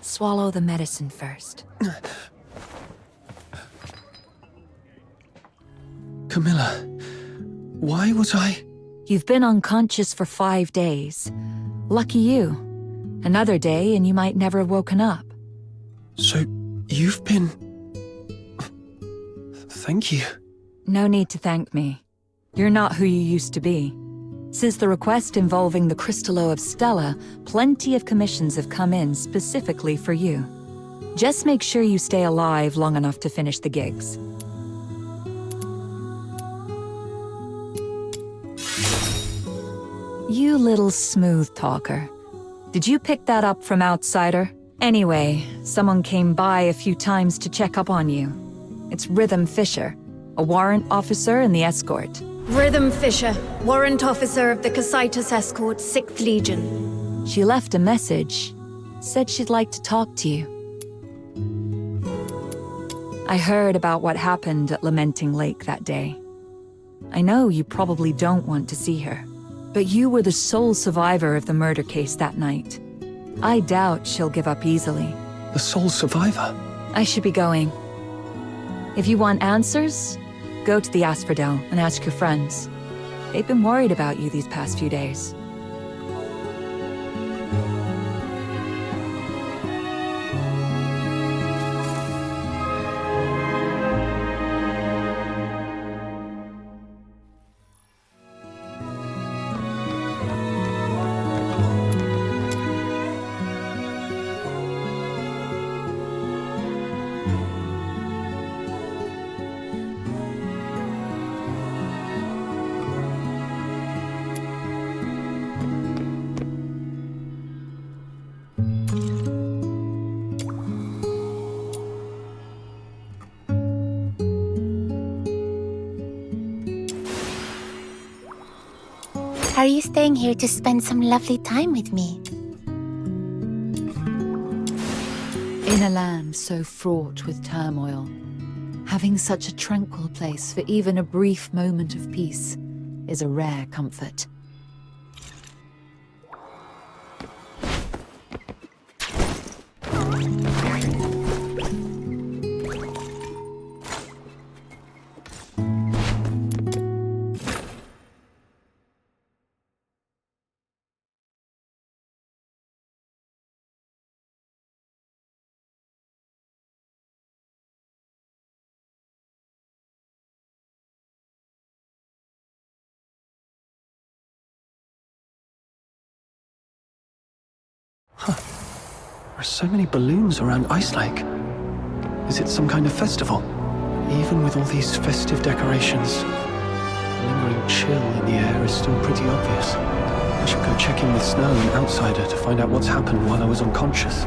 Swallow the medicine first. Camilla, why was I... You've been unconscious for 5 days. Lucky you. Another day and you might never have woken up. So, you've been... Thank you. No need to thank me. You're not who you used to be. Since the request involving the Crystallo of Stella, plenty of commissions have come in specifically for you. Just make sure you stay alive long enough to finish the gigs. You little smooth talker. Did you pick that up from Outsider? Anyway, someone came by a few times to check up on you. It's Rhythm Fisher, a warrant officer in the escort. Rhythm Fisher, warrant officer of the Cassitus Escort, 6th Legion. She left a message. Said she'd like to talk to you. I heard about what happened at Lamenting Lake that day. I know you probably don't want to see her, but you were the sole survivor of the murder case that night. I doubt she'll give up easily. The sole survivor? I should be going. If you want answers, go to the Asphodel and ask your friends. They've been worried about you these past few days. Are you staying here to spend some lovely time with me? In a land so fraught with turmoil, having such a tranquil place for even a brief moment of peace is a rare comfort. There are so many balloons around Ice Lake. Is it some kind of festival? Even with all these festive decorations, the lingering chill in the air is still pretty obvious. I should go check in with Snow and Outsider to find out what's happened while I was unconscious.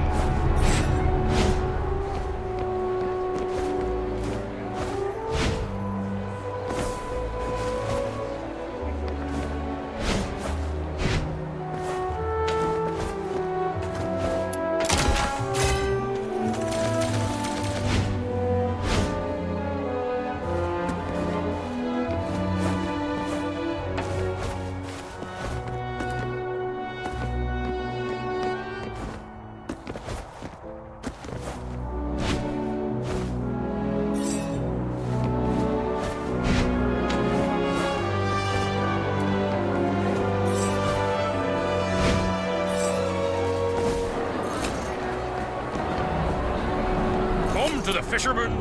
To the fishermen.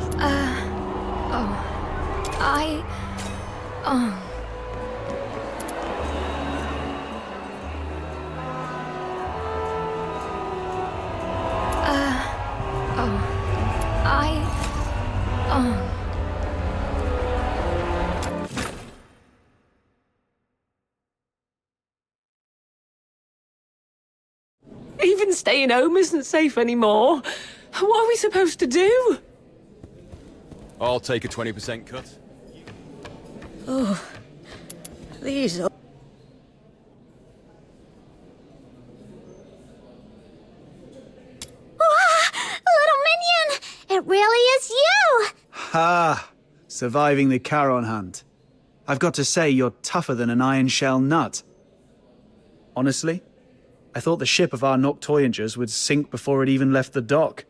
Even staying home isn't safe anymore. What are we supposed to do? I'll take a 20% cut. Oh, please. Little minion! It really is you! Ha! Surviving the Charon hunt. I've got to say, you're tougher than an iron shell nut. Honestly, I thought the ship of our Noctoyangers would sink before it even left the dock.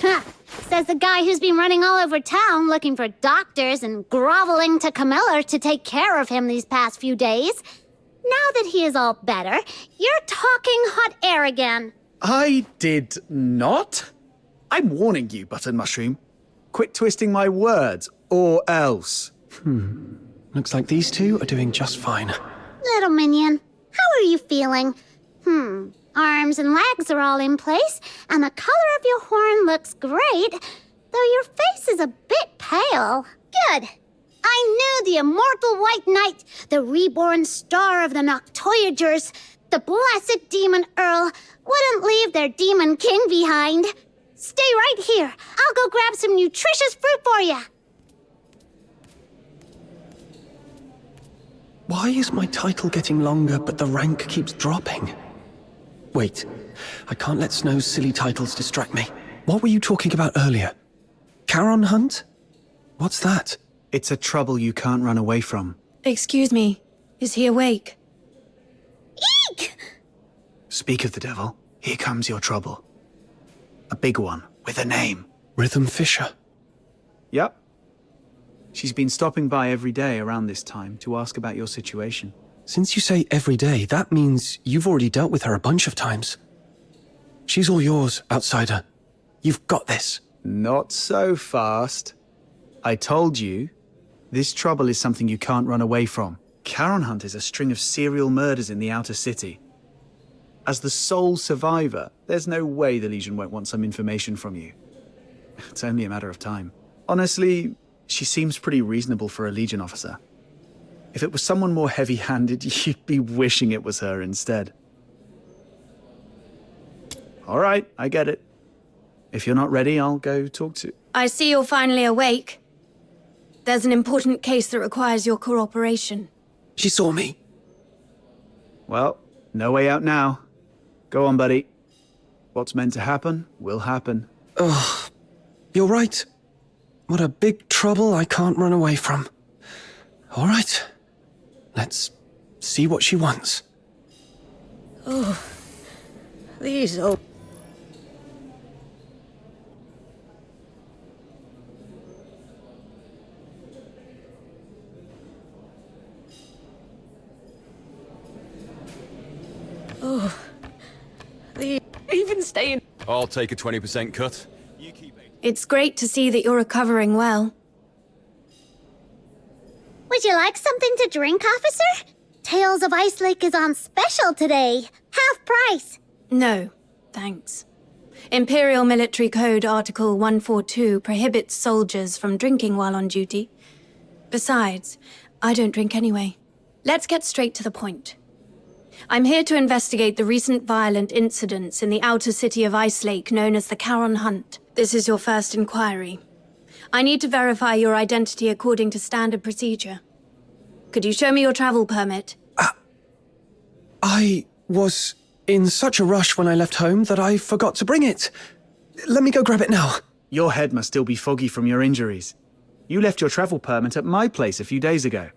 Ha! Says the guy who's been running all over town looking for doctors and groveling to Camilla to take care of him these past few days. Now that he is all better, you're talking hot air again. I did not? I'm warning you, Button Mushroom. Quit twisting my words, or else. Looks like these two are doing just fine. Little minion, how are you feeling? Arms and legs are all in place, and the color of your horn looks great, though your face is a bit pale. Good. I knew the immortal White Knight, the reborn star of the Noctoyagers, the blessed Demon Earl, wouldn't leave their Demon King behind. Stay right here. I'll go grab some nutritious fruit for you. Why is my title getting longer, but the rank keeps dropping? Wait, I can't let Snow's silly titles distract me. What were you talking about earlier? Charon Hunt? What's that? It's a trouble you can't run away from. Excuse me, is he awake? Eek! Speak of the devil, here comes your trouble. A big one, with a name. Rhythm Fisher. Yep. She's been stopping by every day around this time to ask about your situation. Since you say every day, that means you've already dealt with her a bunch of times. She's all yours, outsider. You've got this. Not so fast. I told you, this trouble is something you can't run away from. Charon Hunt is a string of serial murders in the outer city. As the sole survivor, there's no way the Legion won't want some information from you. It's only a matter of time. Honestly, she seems pretty reasonable for a Legion officer. If it was someone more heavy-handed, you'd be wishing it was her instead. All right, I get it. If you're not ready, I'll go talk to... I see you're finally awake. There's an important case that requires your cooperation. She saw me. Well, no way out now. Go on, buddy. What's meant to happen will happen. Ugh, you're right. What a big trouble I can't run away from. All right, let's see what she wants. These old... Even staying... I'll take a 20% cut. You keep it. It's great to see that you're recovering well. Would you like something to drink, officer? Tales of Ice Lake is on special today. Half price. No, thanks. Imperial Military Code Article 142 prohibits soldiers from drinking while on duty. Besides, I don't drink anyway. Let's get straight to the point. I'm here to investigate the recent violent incidents in the outer city of Ice Lake known as the Charon Hunt. This is your first inquiry. I need to verify your identity according to standard procedure. Could you show me your travel permit? I was in such a rush when I left home that I forgot to bring it. Let me go grab it now. Your head must still be foggy from your injuries. You left your travel permit at my place a few days ago.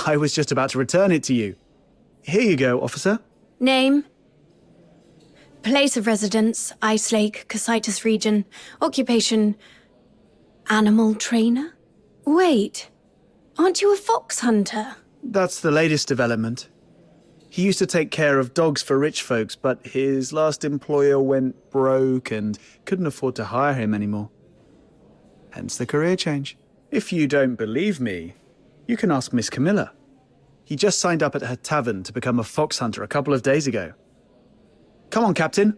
I was just about to return it to you. Here you go, officer. Name? Place of residence, Ice Lake, Cocytus region. Occupation, animal trainer? Wait, aren't you a fox hunter? That's the latest development. He used to take care of dogs for rich folks, but his last employer went broke and couldn't afford to hire him anymore. Hence the career change. If you don't believe me, you can ask Miss Camilla. He just signed up at her tavern to become a fox hunter a couple of days ago. Come on, Captain.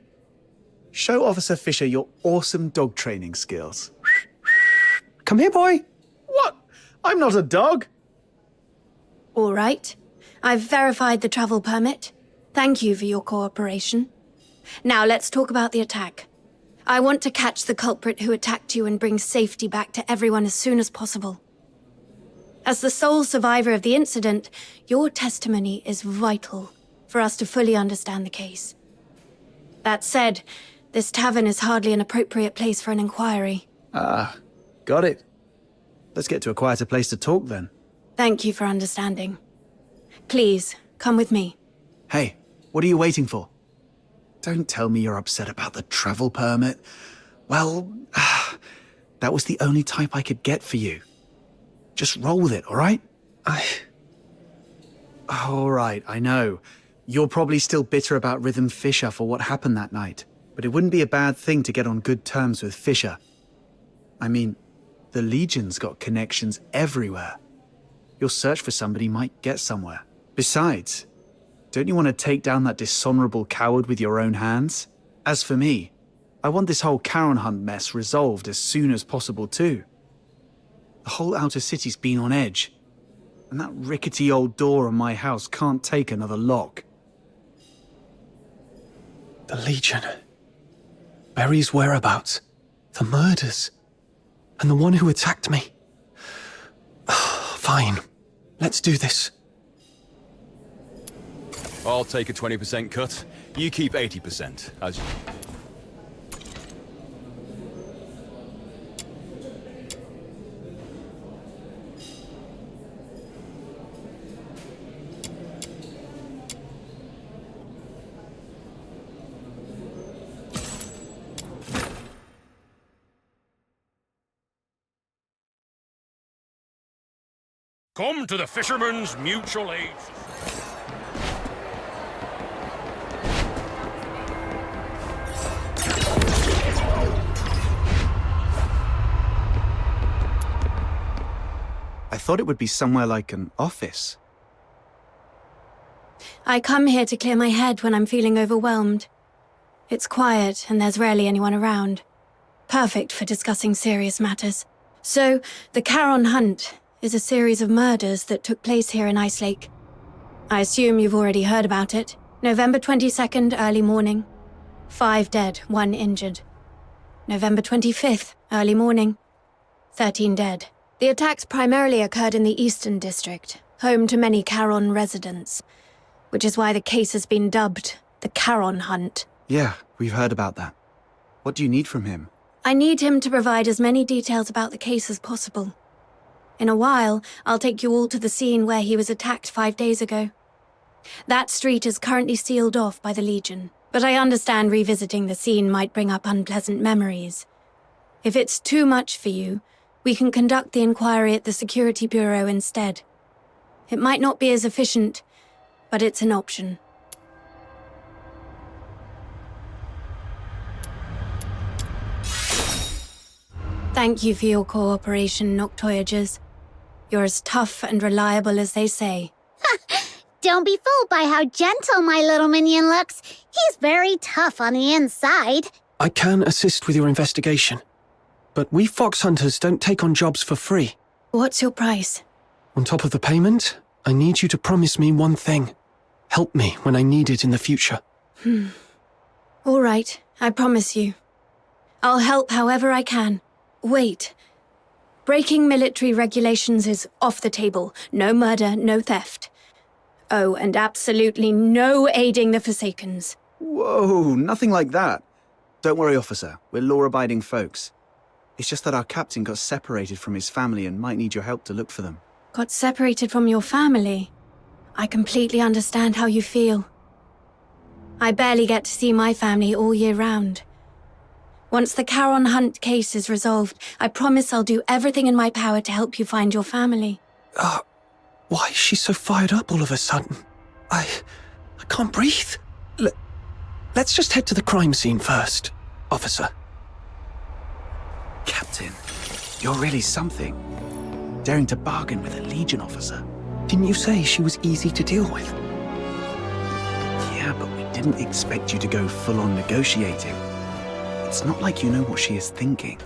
Show Officer Fisher your awesome dog training skills. Come here, boy. What? I'm not a dog. All right. I've verified the travel permit. Thank you for your cooperation. Now let's talk about the attack. I want to catch the culprit who attacked you and bring safety back to everyone as soon as possible. As the sole survivor of the incident, your testimony is vital for us to fully understand the case. That said, this tavern is hardly an appropriate place for an inquiry. Got it. Let's get to a quieter place to talk then. Thank you for understanding. Please, come with me. Hey, what are you waiting for? Don't tell me you're upset about the travel permit. Well, that was the only type I could get for you. Just roll with it, all right? All right, I know. You're probably still bitter about Rhythm Fisher for what happened that night. But it wouldn't be a bad thing to get on good terms with Fisher. I mean, the Legion's got connections everywhere. Your search for somebody might get somewhere. Besides, don't you want to take down that dishonorable coward with your own hands? As for me, I want this whole Charon Hunt mess resolved as soon as possible too. The whole outer city's been on edge, and that rickety old door on my house can't take another lock. The Legion. Barry's whereabouts. The murders. And the one who attacked me. Fine. Let's do this. I'll take a 20% cut. You keep 80%, as you... Come to the Fisherman's Mutual Aid. I thought it would be somewhere like an office. I come here to clear my head when I'm feeling overwhelmed. It's quiet and there's rarely anyone around. Perfect for discussing serious matters. So, the Charon Hunt is a series of murders that took place here in Ice Lake. I assume you've already heard about it. November 22nd, early morning. 5 dead, 1 injured. November 25th, early morning. 13 dead. The attacks primarily occurred in the Eastern District, home to many Charon residents, which is why the case has been dubbed the Charon Hunt. Yeah, we've heard about that. What do you need from him? I need him to provide as many details about the case as possible. In a while, I'll take you all to the scene where he was attacked 5 days ago. That street is currently sealed off by the Legion, but I understand revisiting the scene might bring up unpleasant memories. If it's too much for you, we can conduct the inquiry at the Security Bureau instead. It might not be as efficient, but it's an option. Thank you for your cooperation, Noctoyagers. You're as tough and reliable as they say. Don't be fooled by how gentle my little minion looks. He's very tough on the inside. I can assist with your investigation. But we fox hunters don't take on jobs for free. What's your price? On top of the payment, I need you to promise me one thing. Help me when I need it in the future. All right, I promise you. I'll help however I can. Wait. Breaking military regulations is off the table. No murder, no theft. Oh, and absolutely no aiding the Forsakens. Whoa, nothing like that. Don't worry, officer. We're law-abiding folks. It's just that our captain got separated from his family and might need your help to look for them. Got separated from your family? I completely understand how you feel. I barely get to see my family all year round. Once the Charon Hunt case is resolved, I promise I'll do everything in my power to help you find your family. Why is she so fired up all of a sudden? I can't breathe. Let's just head to the crime scene first, officer. Captain, you're really something. Daring to bargain with a Legion officer. Didn't you say she was easy to deal with? Yeah, but we didn't expect you to go full-on negotiating. It's not like you know what she is thinking.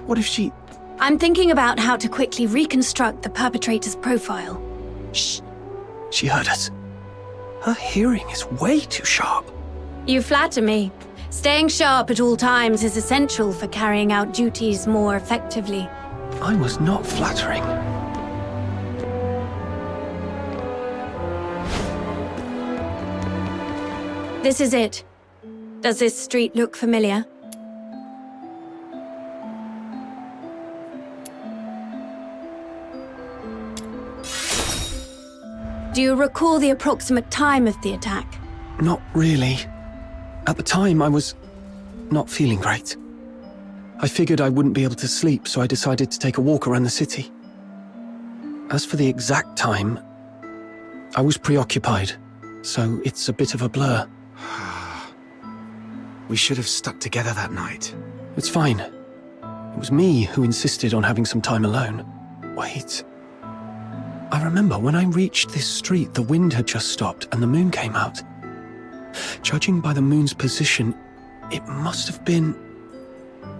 What if she... I'm thinking about how to quickly reconstruct the perpetrator's profile. Shh. She heard us. Her hearing is way too sharp. You flatter me. Staying sharp at all times is essential for carrying out duties more effectively. I was not flattering. This is it. Does this street look familiar? Do you recall the approximate time of the attack? Not really. At the time, I was not feeling great. I figured I wouldn't be able to sleep, so I decided to take a walk around the city. As for the exact time, I was preoccupied, so it's a bit of a blur. We should have stuck together that night. It's fine. It was me who insisted on having some time alone. Wait. I remember when I reached this street, the wind had just stopped and the moon came out. Judging by the moon's position, it must have been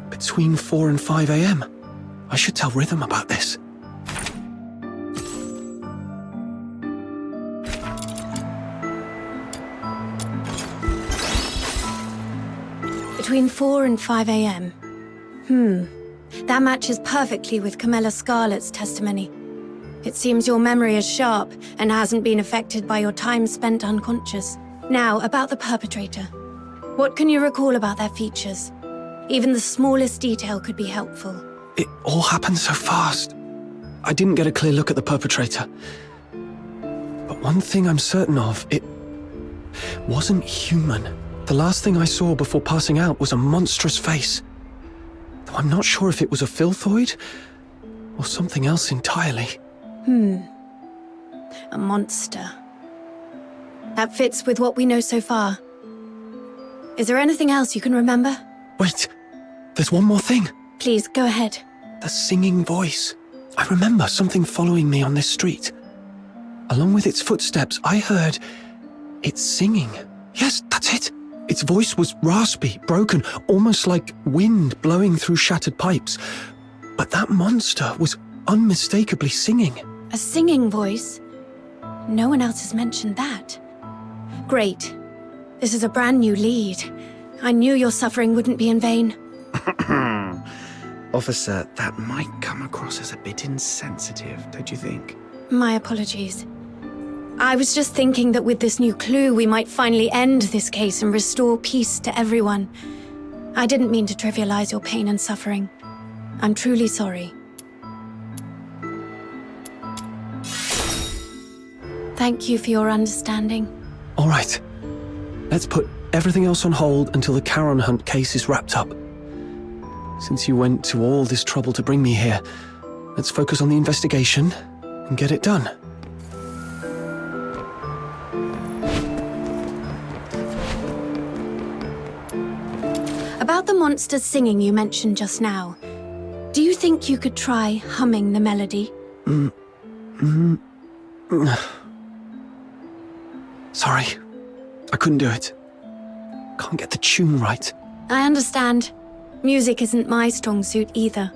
between 4 and 5 a.m. I should tell Rhythm about this. Between 4 and 5 a.m. That matches perfectly with Camilla Scarlett's testimony. It seems your memory is sharp and hasn't been affected by your time spent unconscious. Now, about the perpetrator. What can you recall about their features? Even the smallest detail could be helpful. It all happened so fast. I didn't get a clear look at the perpetrator. But one thing I'm certain of, it wasn't human. The last thing I saw before passing out was a monstrous face. Though I'm not sure if it was a filthoid or something else entirely. A monster. That fits with what we know so far. Is there anything else you can remember? Wait, there's one more thing. Please, go ahead. The singing voice. I remember something following me on this street. Along with its footsteps, I heard it singing. Yes, that's it. Its voice was raspy, broken, almost like wind blowing through shattered pipes. But that monster was unmistakably singing. A singing voice? No one else has mentioned that. Great. This is a brand new lead. I knew your suffering wouldn't be in vain. Officer, that might come across as a bit insensitive, don't you think? My apologies. I was just thinking that with this new clue, we might finally end this case and restore peace to everyone. I didn't mean to trivialize your pain and suffering. I'm truly sorry. Thank you for your understanding. All right. Let's put everything else on hold until the Charon Hunt case is wrapped up. Since you went to all this trouble to bring me here, let's focus on the investigation and get it done. About the monster singing you mentioned just now, do you think you could try humming the melody? Sorry, I couldn't do it. Can't get the tune right. I understand. Music isn't my strong suit either.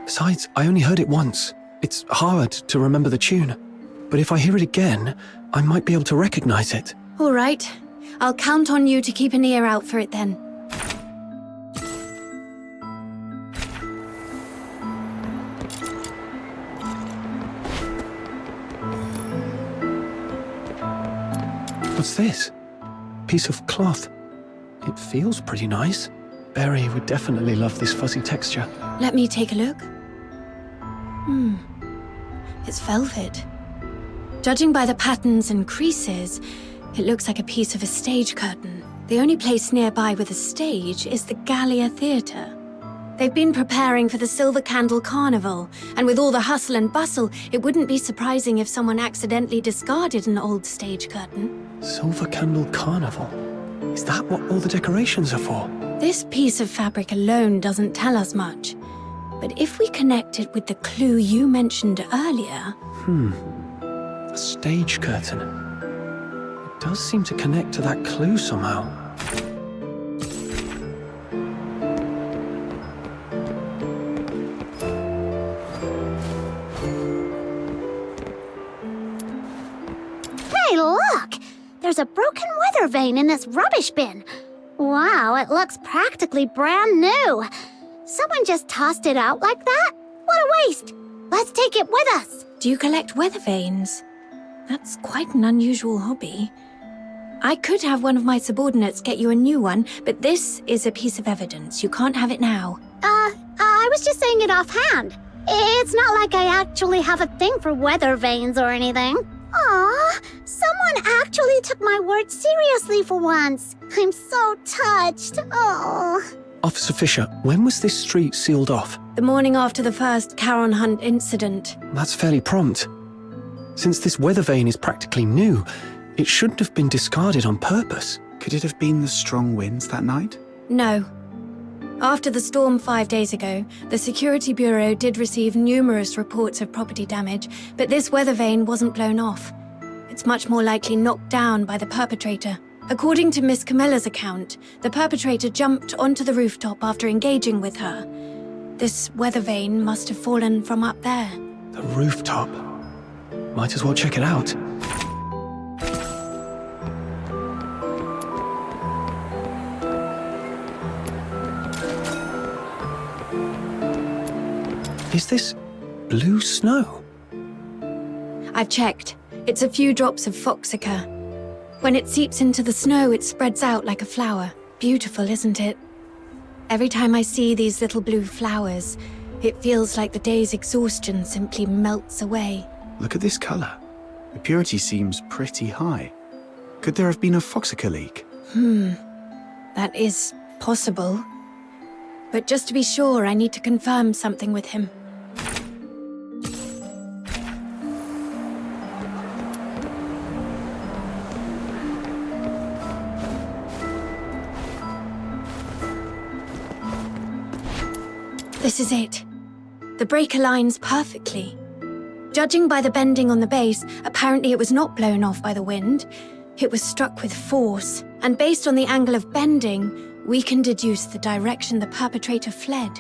Besides, I only heard it once. It's hard to remember the tune. But if I hear it again, I might be able to recognize it. All right. I'll count on you to keep an ear out for it then. What's this? Piece of cloth. It feels pretty nice. Barry would definitely love this fuzzy texture. Let me take a look. It's velvet. Judging by the patterns and creases, it looks like a piece of a stage curtain. The only place nearby with a stage is the Gallia Theatre. They've been preparing for the Silver Candle Carnival, and with all the hustle and bustle, it wouldn't be surprising if someone accidentally discarded an old stage curtain. Silver Candle Carnival? Is that what all the decorations are for? This piece of fabric alone doesn't tell us much, but if we connect it with the clue you mentioned earlier... A stage curtain. It does seem to connect to that clue somehow. Hey, look! There's a broken weather vane in this rubbish bin. Wow, it looks practically brand new. Someone just tossed it out like that? What a waste! Let's take it with us. Do you collect weather vanes? That's quite an unusual hobby. I could have one of my subordinates get you a new one, but this is a piece of evidence. You can't have it now. I was just saying it offhand. It's not like I actually have a thing for weather vanes or anything. Aw, someone actually took my word seriously for once. I'm so touched. Oh. Officer Fisher, when was this street sealed off? The morning after the first Charon Hunt incident. That's fairly prompt. Since this weather vane is practically new, it shouldn't have been discarded on purpose. Could it have been the strong winds that night? No. After the storm 5 days ago, the Security Bureau did receive numerous reports of property damage, but this weather vane wasn't blown off. It's much more likely knocked down by the perpetrator. According to Miss Camilla's account, the perpetrator jumped onto the rooftop after engaging with her. This weather vane must have fallen from up there. The rooftop. Might as well check it out. Is this blue snow? I've checked. It's a few drops of foxica. When it seeps into the snow, it spreads out like a flower. Beautiful, isn't it? Every time I see these little blue flowers, it feels like the day's exhaustion simply melts away. Look at this color. The purity seems pretty high. Could there have been a foxica leak? That is possible. But just to be sure, I need to confirm something with him. This is it. The break aligns perfectly. Judging by the bending on the base, apparently it was not blown off by the wind. It was struck with force, and based on the angle of bending, we can deduce the direction the perpetrator fled.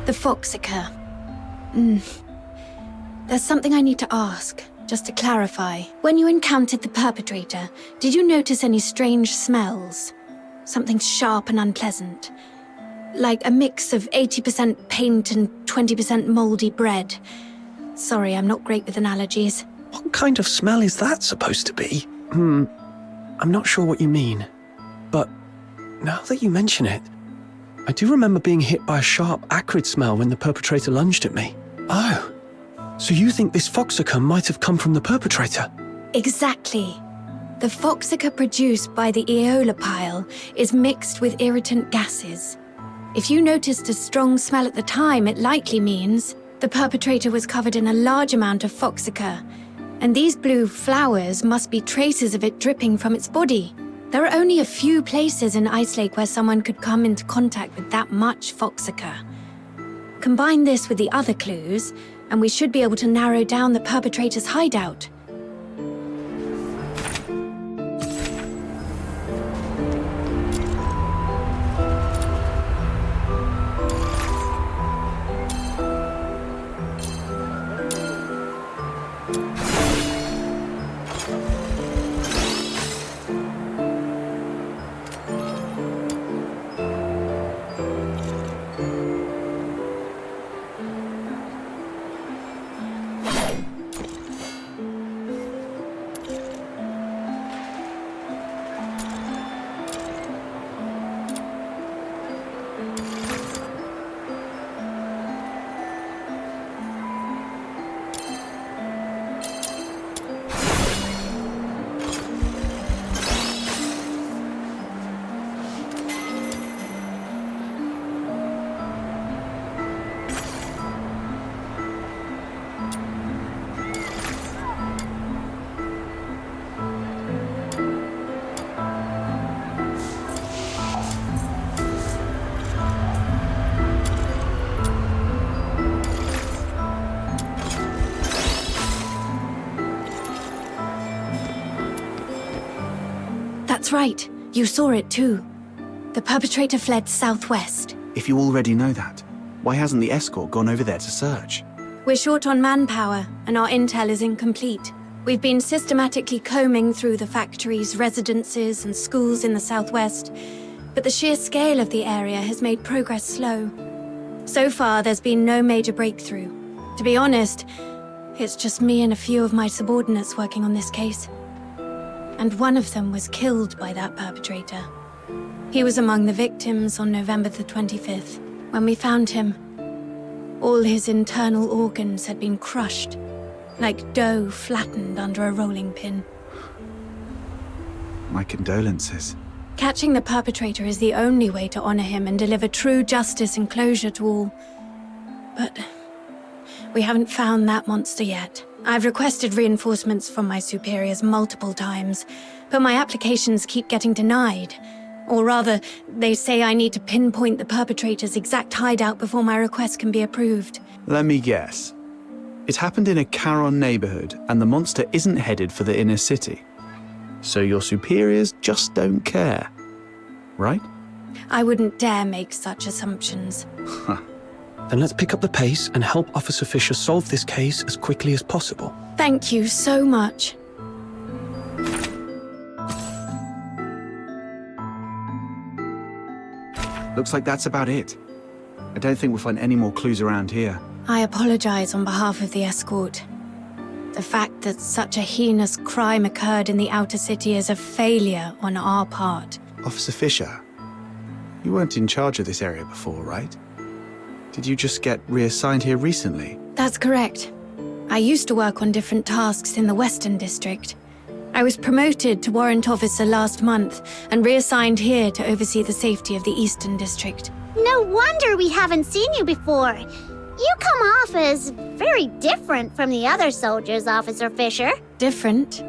The foxica. There's something I need to ask, just to clarify. When you encountered the perpetrator, did you notice any strange smells? Something sharp and unpleasant? Like a mix of 80% paint and 20% moldy bread. Sorry, I'm not great with analogies. What kind of smell is that supposed to be? I'm not sure what you mean. But now that you mention it, I do remember being hit by a sharp, acrid smell when the perpetrator lunged at me. Oh, so you think this foxica might have come from the perpetrator? Exactly. The foxica produced by the Aeola pile is mixed with irritant gases. If you noticed a strong smell at the time, it likely means the perpetrator was covered in a large amount of foxica, and these blue flowers must be traces of it dripping from its body. There are only a few places in Ice Lake where someone could come into contact with that much foxica. Combine this with the other clues, and we should be able to narrow down the perpetrator's hideout. That's right. You saw it too. The perpetrator fled southwest. If you already know that, why hasn't the escort gone over there to search? We're short on manpower, and our intel is incomplete. We've been systematically combing through the factories, residences, and schools in the southwest, but the sheer scale of the area has made progress slow. So far, there's been no major breakthrough. To be honest, It's just me and a few of my subordinates working on this case. And one of them was killed by that perpetrator. He was among the victims on November the 25th. When we found him, all his internal organs had been crushed, like dough flattened under a rolling pin. My condolences. Catching the perpetrator is the only way to honor him and deliver true justice and closure to all. But we haven't found that monster yet. I've requested reinforcements from my superiors multiple times, but my applications keep getting denied. Or rather, they say I need to pinpoint the perpetrator's exact hideout before my request can be approved. Let me guess. It happened in a Charon neighborhood, and the monster isn't headed for the inner city. So your superiors just don't care, right? I wouldn't dare make such assumptions. Then let's pick up the pace and help Officer Fisher solve this case as quickly as possible. Thank you so much. Looks like that's about it. I don't think we'll find any more clues around here. I apologize on behalf of the escort. The fact that such a heinous crime occurred in the outer city is a failure on our part. Officer Fisher, you weren't in charge of this area before, right? Did you just get reassigned here recently? That's correct. I used to work on different tasks in the Western District. I was promoted to warrant officer last month and reassigned here to oversee the safety of the Eastern District. No wonder we haven't seen you before. You come off as very different from the other soldiers, Officer Fisher. Different?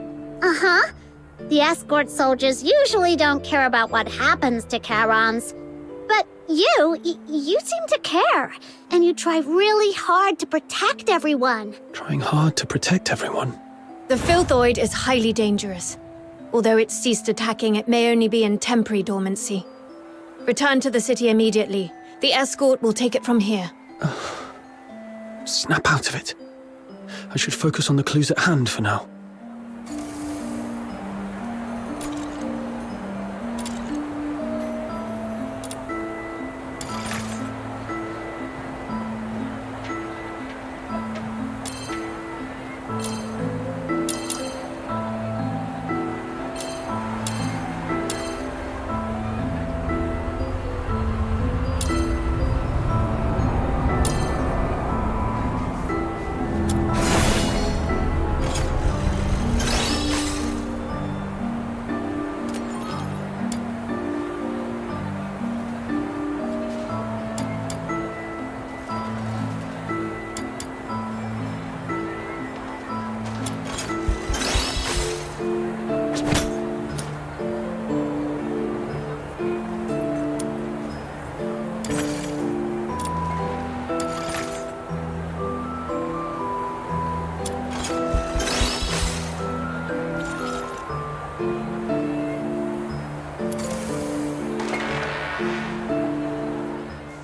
Uh-huh. The escort soldiers usually don't care about what happens to Charons. But you seem to care. And you try really hard to protect everyone. Trying hard to protect everyone. The Filthoid is highly dangerous. Although it's ceased attacking, it may only be in temporary dormancy. Return to the city immediately. The escort will take it from here. Snap out of it. I should focus on the clues at hand for now.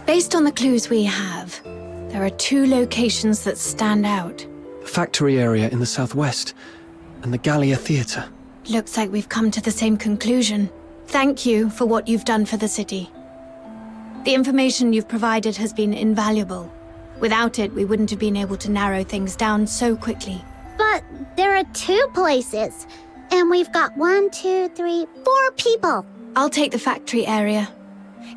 Based on the clues we have, there are two locations that stand out. The factory area in the southwest and the Gallia Theatre. Looks like we've come to the same conclusion. Thank you for what you've done for the city. The information you've provided has been invaluable. Without it, we wouldn't have been able to narrow things down so quickly. But there are 2 places. And we've got 1, 2, 3, 4 people. I'll take the factory area.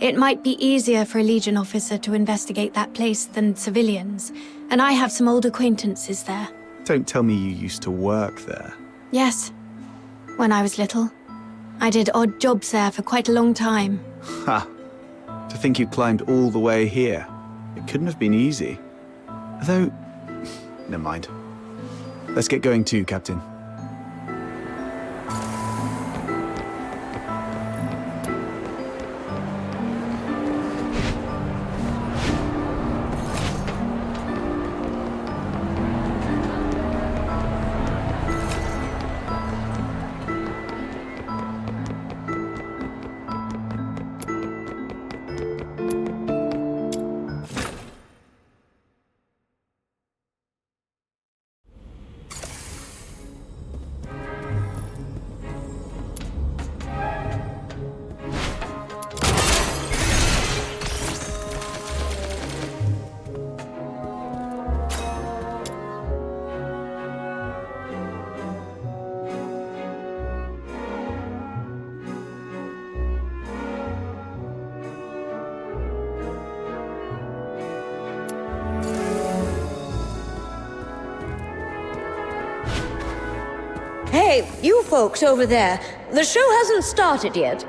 It might be easier for a Legion officer to investigate that place than civilians, and I have some old acquaintances there. Don't tell me you used to work there. Yes. When I was little. I did odd jobs there for quite a long time. Ha! To think you climbed all the way here. It couldn't have been easy. Though, never mind. Let's get going too, Captain. Hey, you folks over there. The show hasn't started yet.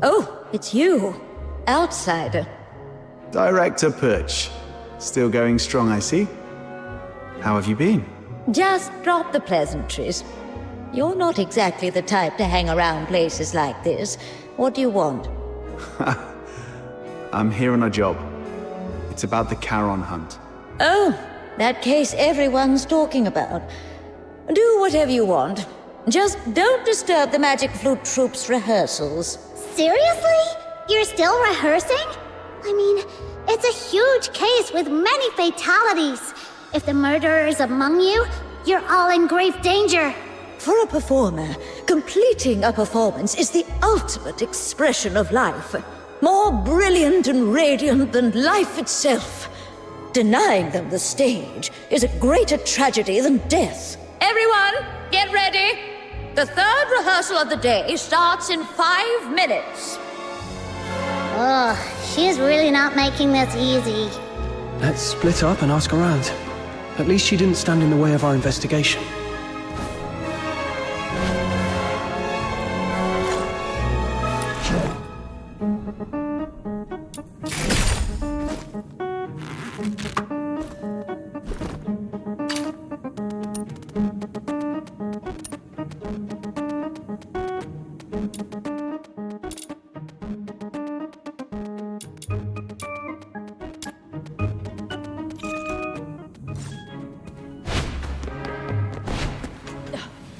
Oh, it's you. Outsider. Director Perch. Still going strong, I see. How have you been? Just drop the pleasantries. You're not exactly the type to hang around places like this. What do you want? I'm here on a job. It's about the Charon hunt. Oh, that case everyone's talking about. Do whatever you want. Just don't disturb the Magic Flute Troop's rehearsals. Seriously? You're still rehearsing? I mean, it's a huge case with many fatalities. If the murderer is among you, you're all in grave danger. For a performer, completing a performance is the ultimate expression of life. More brilliant and radiant than life itself. Denying them the stage is a greater tragedy than death. Everyone, get ready! The third rehearsal of the day starts in 5 minutes. Ugh, she's really not making this easy. Let's split up and ask around. At least she didn't stand in the way of our investigation.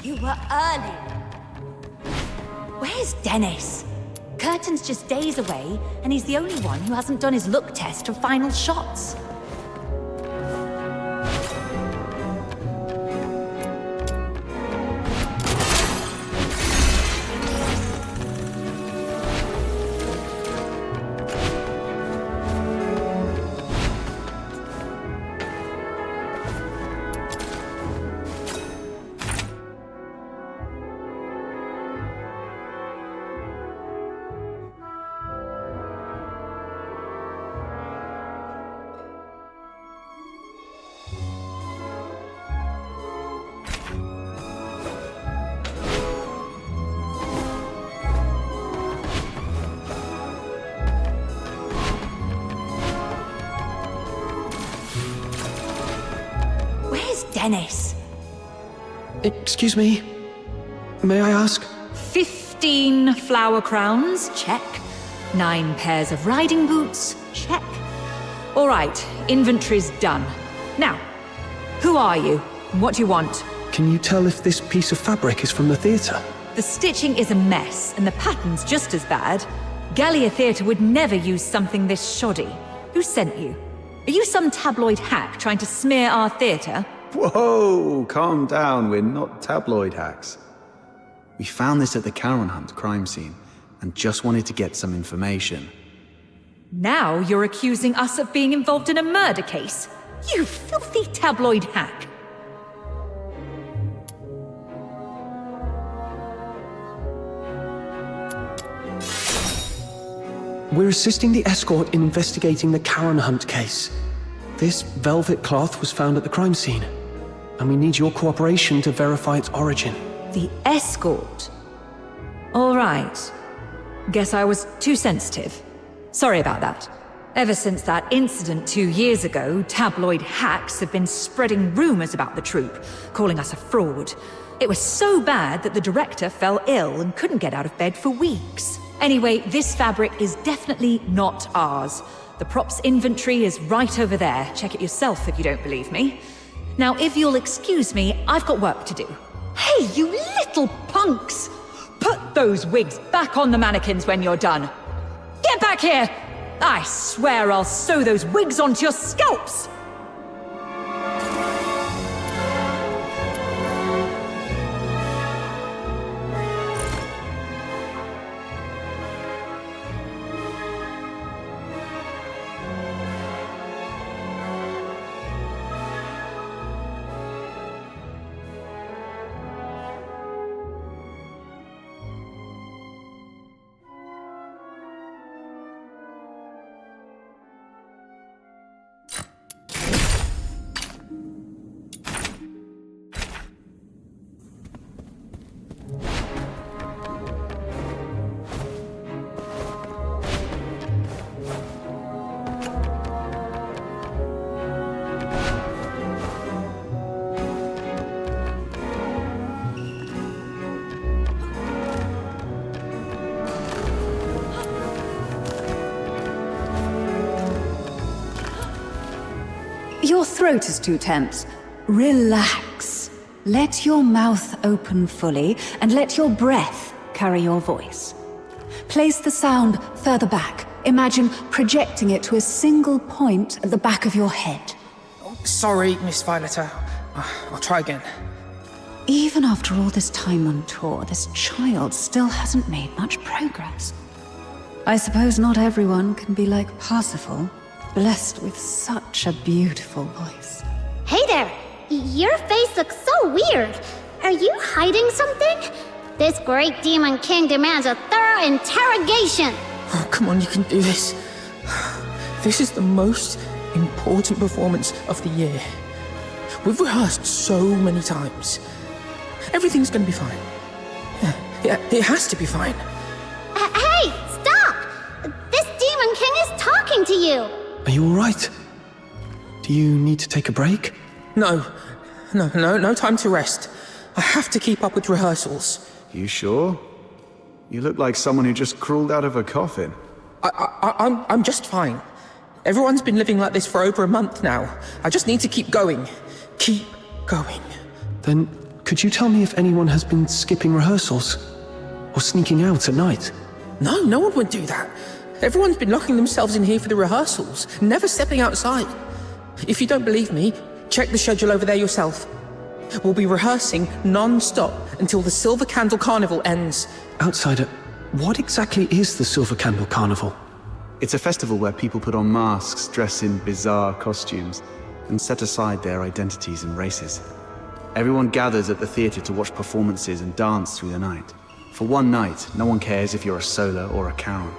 You were early. Where's Dennis? Curtin's just days away, and he's the only one who hasn't done his look test or final shots. Dennis. Excuse me. May I ask? 15 flower crowns, check. 9 pairs of riding boots, check. All right, inventory's done. Now, who are you? And what do you want? Can you tell if this piece of fabric is from the theatre? The stitching is a mess, and the pattern's just as bad. Gallia Theatre would never use something this shoddy. Who sent you? Are you some tabloid hack trying to smear our theatre? Whoa, calm down, we're not tabloid hacks. We found this at the Charon Hunt crime scene, and just wanted to get some information. Now you're accusing us of being involved in a murder case? You filthy tabloid hack! We're assisting the escort in investigating the Charon Hunt case. This velvet cloth was found at the crime scene, and we need your cooperation to verify its origin. The escort? All right. Guess I was too sensitive. Sorry about that. Ever since that incident 2 years ago, tabloid hacks have been spreading rumors about the troupe, calling us a fraud. It was so bad that the director fell ill and couldn't get out of bed for weeks. Anyway, this fabric is definitely not ours. The props inventory is right over there. Check it yourself if you don't believe me. Now, if you'll excuse me, I've got work to do. Hey, you little punks! Put those wigs back on the mannequins when you're done. Get back here! I swear I'll sew those wigs onto your scalps! Your throat is too tense. Relax. Let your mouth open fully and let your breath carry your voice. Place the sound further back. Imagine projecting it to a single point at the back of your head. Sorry, Miss Violeta. I'll try again. Even after all this time on tour, this child still hasn't made much progress. I suppose not everyone can be like Parsifal, blessed with such a beautiful voice. Hey there! Your face looks so weird. Are you hiding something? This great demon king demands a thorough interrogation. Oh, come on, you can do this. This is the most important performance of the year. We've rehearsed so many times. Everything's gonna be fine. Yeah, it has to be fine. Hey, stop! This demon king is talking to you. Are you all right? Do you need to take a break? No time to rest. I have to keep up with rehearsals. You sure? You look like someone who just crawled out of a coffin. I'm just fine. Everyone's been living like this for over a month now. I just need to keep going. Keep going. Then, could you tell me if anyone has been skipping rehearsals? Or sneaking out at night? No one would do that. Everyone's been locking themselves in here for the rehearsals, never stepping outside. If you don't believe me, check the schedule over there yourself. We'll be rehearsing non-stop until the Silver Candle Carnival ends. Outsider, what exactly is the Silver Candle Carnival? It's a festival where people put on masks, dress in bizarre costumes, and set aside their identities and races. Everyone gathers at the theatre to watch performances and dance through the night. For one night, no one cares if you're a Solar or a Charon.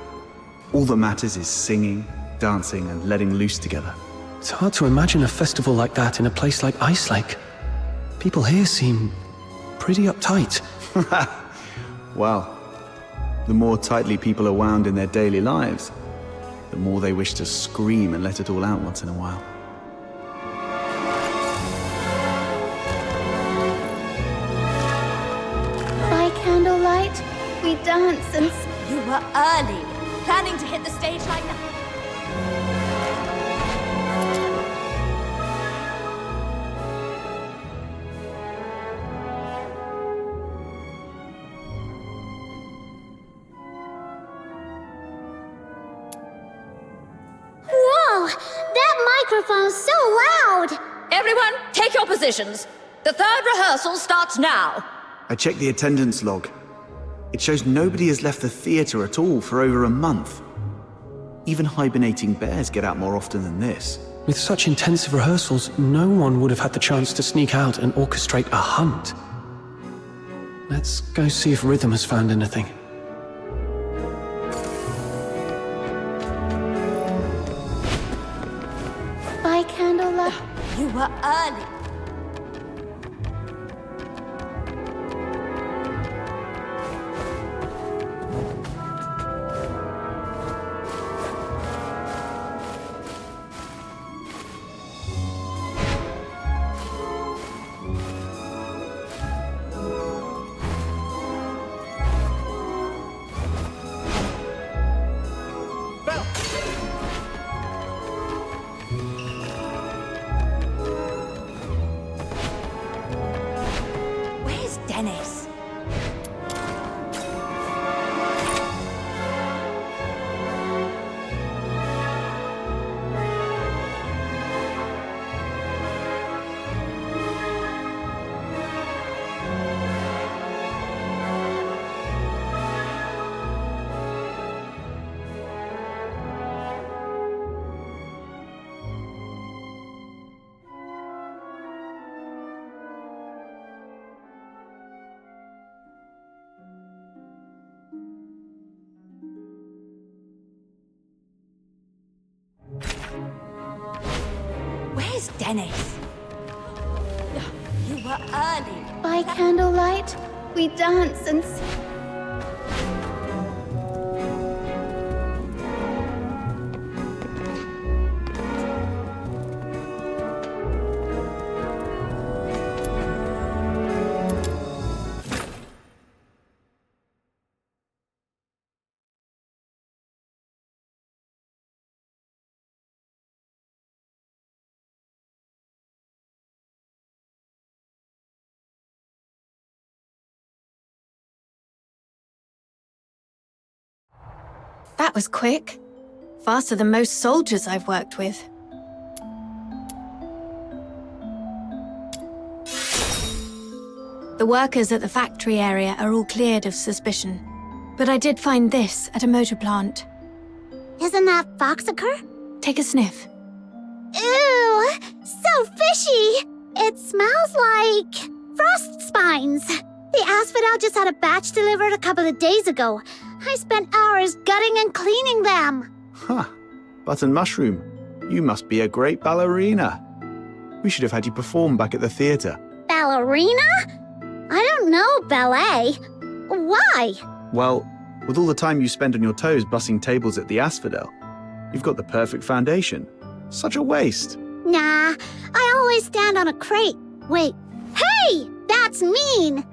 All that matters is singing, dancing, and letting loose together. It's hard to imagine a festival like that in a place like Ice Lake. People here seem pretty uptight. Well, the more tightly people are wound in their daily lives, the more they wish to scream and let it all out once in a while. dance and... You were early, planning to hit the stage like that. Whoa! That microphone's so loud! Everyone, take your positions. The third rehearsal starts now. I checked the attendance log. It shows nobody has left the theatre at all for over a month. Even hibernating bears get out more often than this. With such intensive rehearsals, no one would have had the chance to sneak out and orchestrate a hunt. Let's go see if Rhythm has found anything. By candlelight. You were early. Where's Dennis? Where's Dennis? You were early. By candlelight, we dance and... That was quick. Faster than most soldiers I've worked with. The workers at the factory area are all cleared of suspicion. But I did find this at a motor plant. Isn't that foxacre? Take a sniff. Ew! So fishy! It smells like... frost spines. The asphodel just had a batch delivered a couple of days ago. I spent hours gutting and cleaning them. Huh. Button Mushroom, you must be a great ballerina. We should have had you perform back at the theatre. Ballerina? I don't know ballet. Why? Well, with all the time you spend on your toes bussing tables at the Asphodel, you've got the perfect foundation. Such a waste. Nah, I always stand on a crate. Wait, hey! That's mean!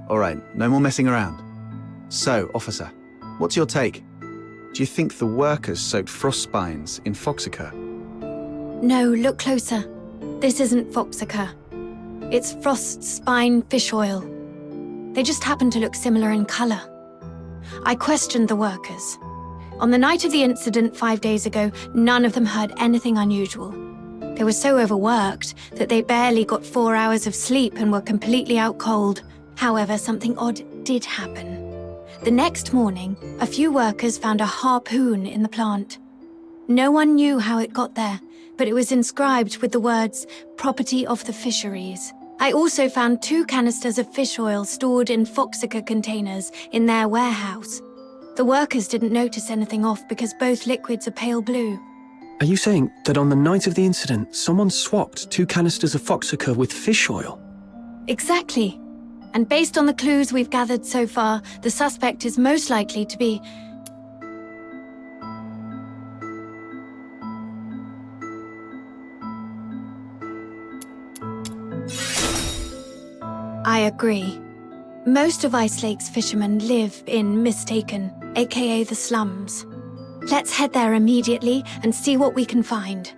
All right, no more messing around. So, officer, what's your take? Do you think the workers soaked frost spines in foxacre? No, look closer. This isn't foxacre. It's frost spine fish oil. They just happen to look similar in color. I questioned the workers. On the night of the incident 5 days ago, none of them heard anything unusual. They were so overworked that they barely got 4 hours of sleep and were completely out cold. However, something odd did happen. The next morning, a few workers found a harpoon in the plant. No one knew how it got there, but it was inscribed with the words, "Property of the Fisheries." I also found 2 canisters of fish oil stored in foxacre containers in their warehouse. The workers didn't notice anything off because both liquids are pale blue. Are you saying that on the night of the incident, someone swapped 2 canisters of foxacre with fish oil? Exactly. And based on the clues we've gathered so far, the suspect is most likely to be... I agree. Most of Ice Lake's fishermen live in Mistaken, aka the slums. Let's head there immediately and see what we can find.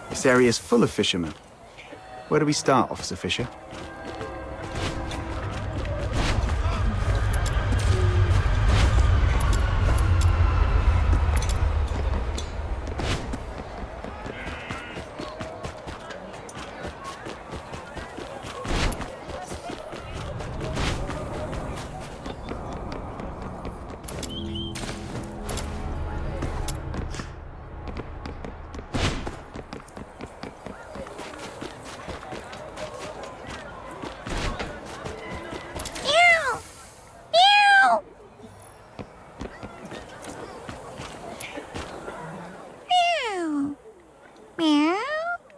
This area's full of fishermen. Where do we start, Officer Fisher?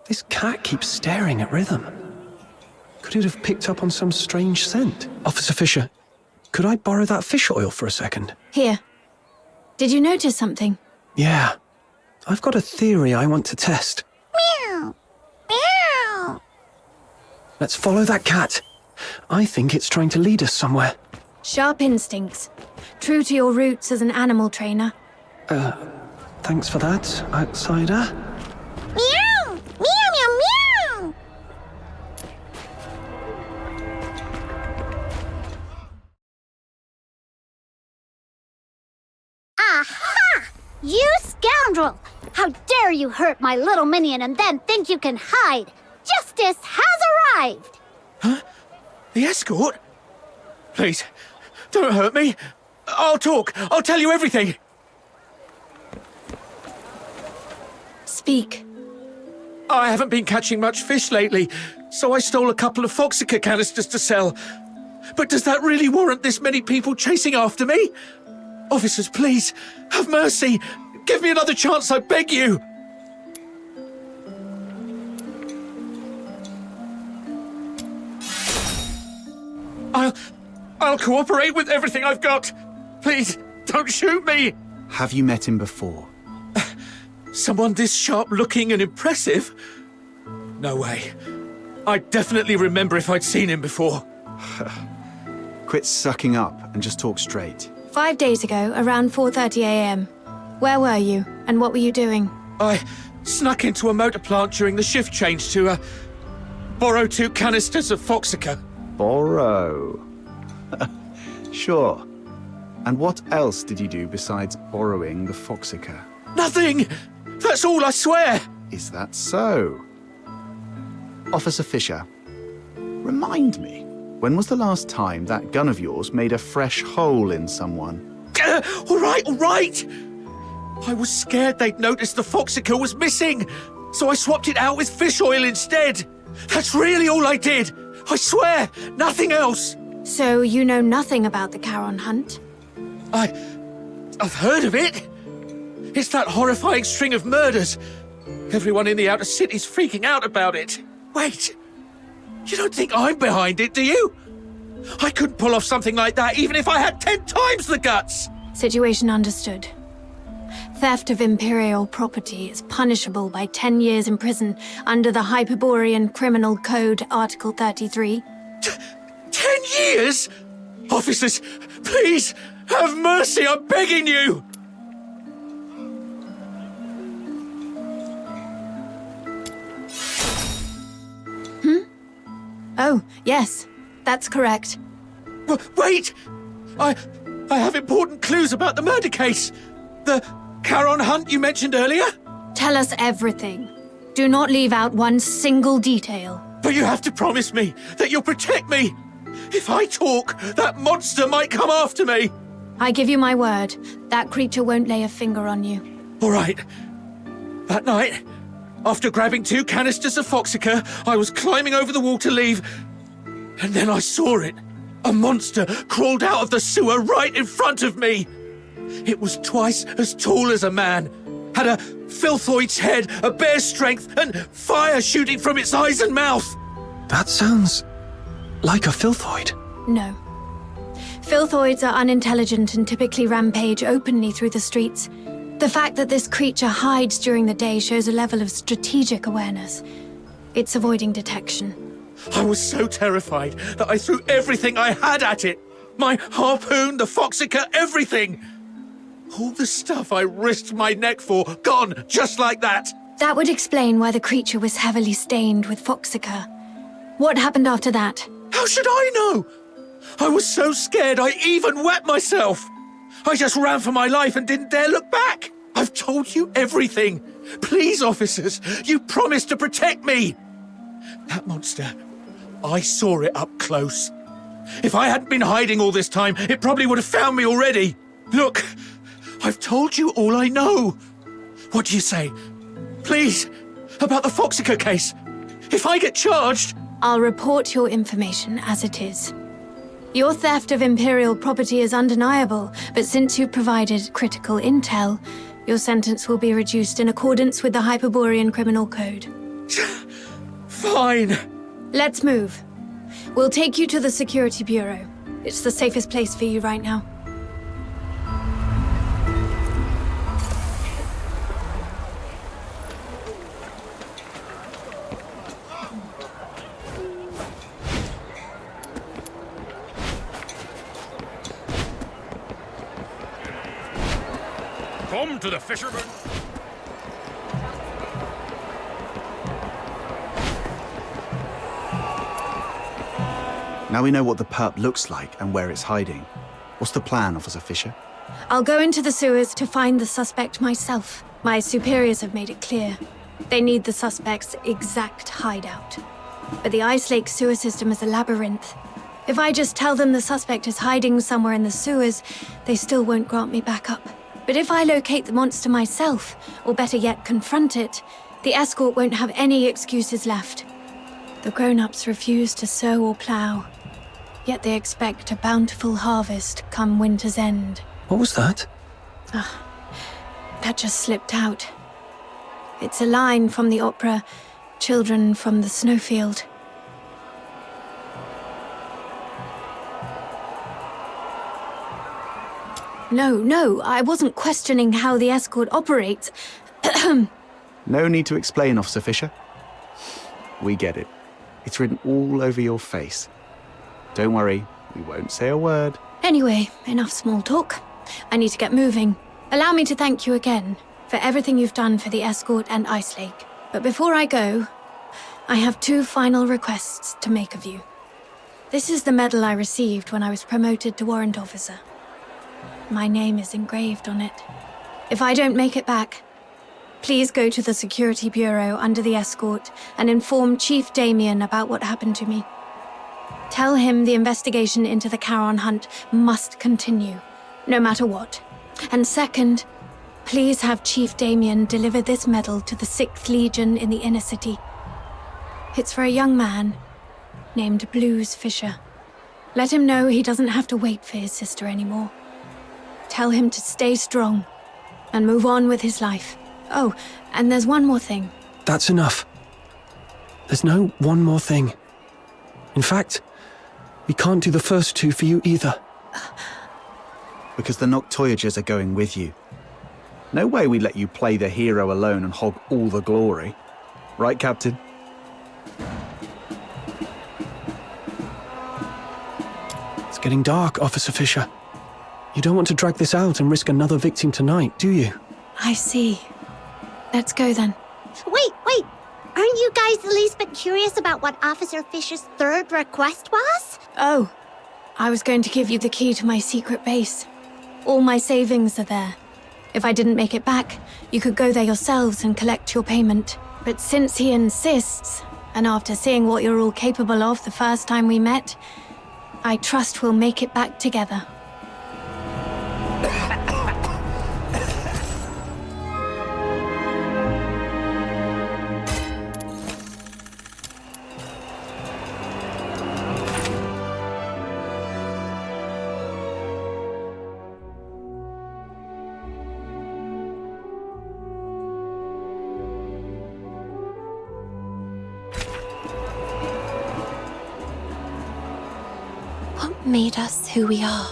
This cat keeps staring at Rhythm. Could it have picked up on some strange scent? Officer Fisher, could I borrow that fish oil for a second? Here. Did you notice something? Yeah. I've got a theory I want to test. Meow. Meow. Let's follow that cat. I think it's trying to lead us somewhere. Sharp instincts. True to your roots as an animal trainer. Thanks for that, outsider. Meow. Meow, meow, meow. Aha! You scoundrel! How dare you hurt my little minion and then think you can hide? Justice has arrived! Huh? The escort? Please, don't hurt me. I'll talk. I'll tell you everything. Speak. I haven't been catching much fish lately, so I stole a couple of Foxica canisters to sell. But does that really warrant this many people chasing after me? Officers, please, have mercy. Give me another chance, I beg you. I'll cooperate with everything I've got. Please, don't shoot me. Have you met him before? Someone this sharp-looking and impressive? No way. I'd definitely remember if I'd seen him before. Quit sucking up and just talk straight. 5 days ago, around 4:30 a.m. Where were you, and what were you doing? I snuck into a motor plant during the shift change to, borrow 2 canisters of Foxica. Borrow. Sure. And what else did you do besides borrowing the Foxica? Nothing! That's all, I swear! Is that so? Officer Fisher, remind me, when was the last time that gun of yours made a fresh hole in someone? All right! I was scared they'd noticed the Foxica was missing. so I swapped it out with fish oil instead. That's really all I did. I swear, nothing else. So you know nothing about the Charon hunt? I've heard of it. It's that horrifying string of murders. Everyone in the outer city's freaking out about it. Wait, you don't think I'm behind it, do you? I couldn't pull off something like that even if I had 10 times the guts. Situation understood. Theft of Imperial property is punishable by 10 years in prison under the Hyperborean Criminal Code, Article 33. 10 years? Officers, please, have mercy, I'm begging you! Oh, yes, that's correct. Wait! I have important clues about the murder case. The Charon hunt you mentioned earlier? Tell us everything. Do not leave out one single detail. But you have to promise me that you'll protect me. If I talk, that monster might come after me. I give you my word, that creature won't lay a finger on you. All right. That night, after grabbing 2 canisters of Foxica, I was climbing over the wall to leave. And then I saw it. A monster crawled out of the sewer right in front of me. It was twice as tall as a man, had a filthoid's head, a bear's strength, and fire shooting from its eyes and mouth. That sounds like a filthoid. No. Filthoids are unintelligent and typically rampage openly through the streets. The fact that this creature hides during the day shows a level of strategic awareness. It's avoiding detection. I was so terrified that I threw everything I had at it. My harpoon, the Foxica, everything. All the stuff I risked my neck for, gone just like that. That would explain why the creature was heavily stained with Foxica. What happened after that? How should I know? I was so scared I even wet myself. I just ran for my life and didn't dare look back. I've told you everything. Please, officers, you promised to protect me. That monster, I saw it up close. If I hadn't been hiding all this time, it probably would have found me already. Look, I've told you all I know. What do you say? Please, about the Foxica case. If I get charged... I'll report your information as it is. Your theft of Imperial property is undeniable, but since you provided critical intel, your sentence will be reduced in accordance with the Hyperborean Criminal Code. Fine. Let's move. We'll take you to the Security Bureau. It's the safest place for you right now. Come to the fisherman. Now we know what the perp looks like and where it's hiding. What's the plan, Officer Fisher? I'll go into the sewers to find the suspect myself. My superiors have made it clear. They need the suspect's exact hideout. But the Ice Lake sewer system is a labyrinth. If I just tell them the suspect is hiding somewhere in the sewers, they still won't grant me backup. But if I locate the monster myself, or better yet, confront it, the escort won't have any excuses left. The grown-ups refuse to sow or plow, yet they expect a bountiful harvest come winter's end. What was that? That just slipped out. It's a line from the opera, Children from the Snowfield. No, I wasn't questioning how the escort operates. No need to explain, Officer Fisher. We get it. It's written all over your face. Don't worry, we won't say a word. Anyway, enough small talk. I need to get moving. Allow me to thank you again for everything you've done for the escort and Ice Lake. But before I go, I have 2 final requests to make of you. This is the medal I received when I was promoted to warrant officer. My name is engraved on it. If I don't make it back, please go to the Security Bureau under the escort and inform Chief Damien about what happened to me. Tell him the investigation into the Charon hunt must continue, no matter what. And second, please have Chief Damien deliver this medal to the 6th Legion in the inner city. It's for a young man named Blues Fisher. Let him know he doesn't have to wait for his sister anymore. Tell him to stay strong and move on with his life. Oh, and there's one more thing. That's enough. There's no one more thing. In fact, we can't do the first two for you either. Because the Noctoyagers are going with you. No way we'd let you play the hero alone and hog all the glory. Right, Captain? It's getting dark, Officer Fisher. You don't want to drag this out and risk another victim tonight, do you? I see. Let's go then. Wait. Aren't you guys the least bit curious about what Officer Fisher's third request was? Oh, I was going to give you the key to my secret base. All my savings are there. If I didn't make it back, you could go there yourselves and collect your payment. But since he insists, and after seeing what you're all capable of the first time we met, I trust we'll make it back together. What made us who we are?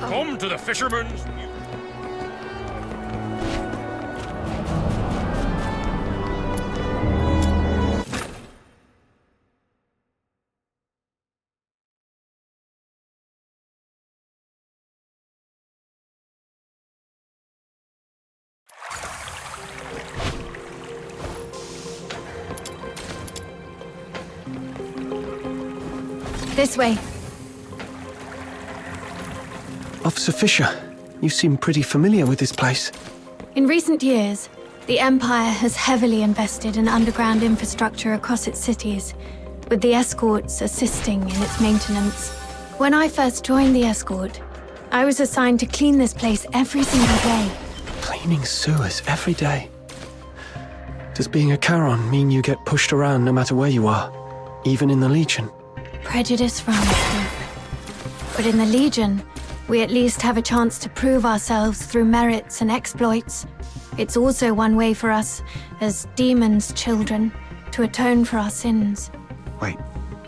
Come to the fisherman's... This way. Officer Fisher, you seem pretty familiar with this place. In recent years, the Empire has heavily invested in underground infrastructure across its cities, with the escorts assisting in its maintenance. When I first joined the escort, I was assigned to clean this place every single day. Cleaning sewers every day. Does being a Charon mean you get pushed around no matter where you are, even in the Legion? Prejudice runs deep. But in the Legion, we at least have a chance to prove ourselves through merits and exploits. It's also one way for us, as demons' children, to atone for our sins. Wait,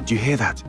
do you hear that?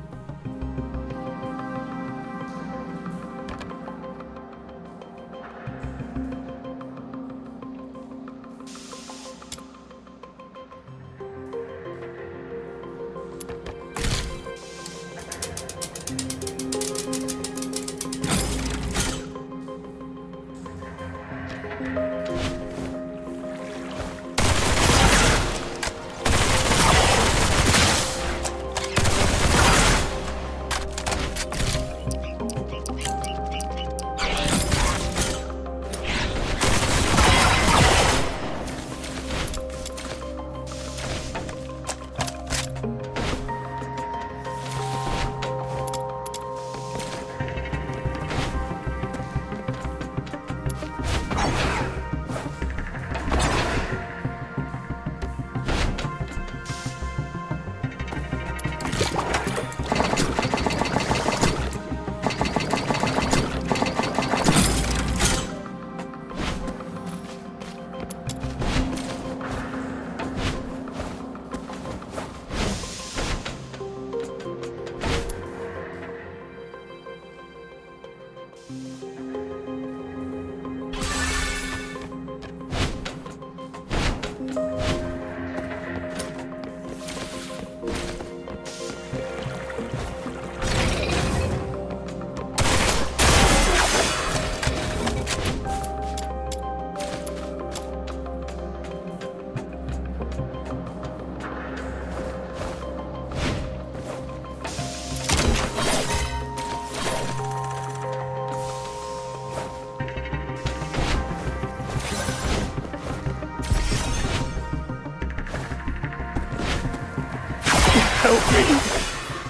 Help me.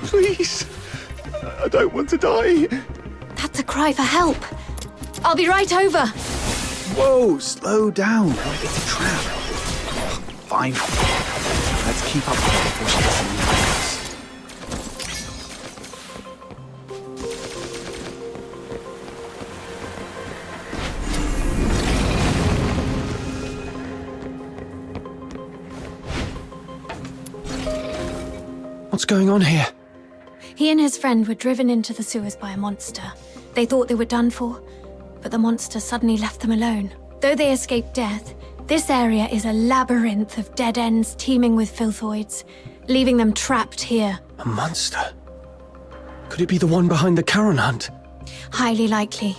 Please. I don't want to die. That's a cry for help. I'll be right over. Whoa, slow down. It's a trap. Fine. Let's keep up with her before she does something else. What's going on here? He and his friend were driven into the sewers by a monster. They thought they were done for, but the monster suddenly left them alone. Though they escaped death, this area is a labyrinth of dead ends teeming with filthoids, leaving them trapped here. A monster? Could it be the one behind the Charon hunt? Highly likely.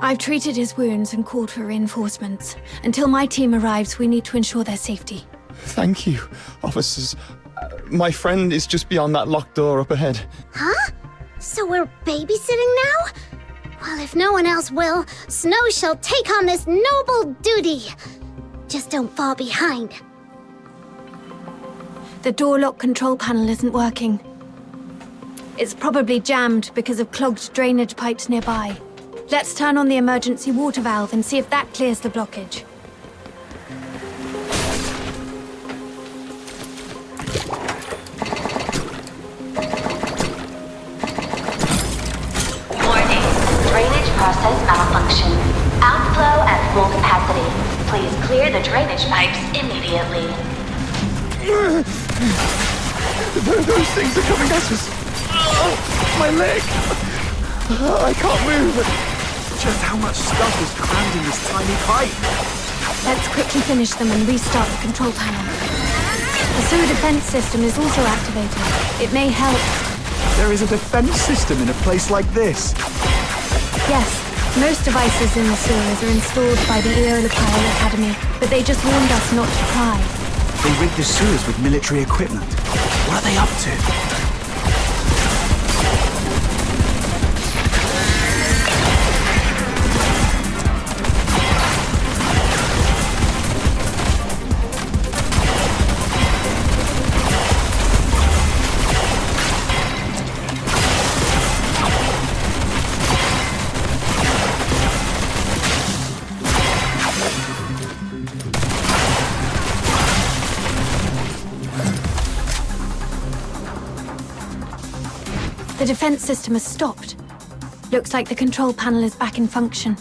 I've treated his wounds and called for reinforcements. Until my team arrives, we need to ensure their safety. Thank you, officers. My friend is just beyond that locked door up ahead. Huh? So we're babysitting now? Well, if no one else will, Snow shall take on this noble duty. Just don't fall behind. The door lock control panel isn't working. It's probably jammed because of clogged drainage pipes nearby. Let's turn on the emergency water valve and see if that clears the blockage. Process malfunction. Outflow at full capacity. Please clear the drainage pipes immediately. Those things are coming at us. My leg. I can't move. Just how much stuff is crammed in this tiny pipe? Let's quickly finish them and restart the control panel. The sewer defense system is also activated. It may help. There is a defense system in a place like this. Yes, most devices in the sewers are installed by the Eolipile Academy, but they just warned us not to pry. They rig the sewers with military equipment. What are they up to? The defense system has stopped. Looks like the control panel is back in function.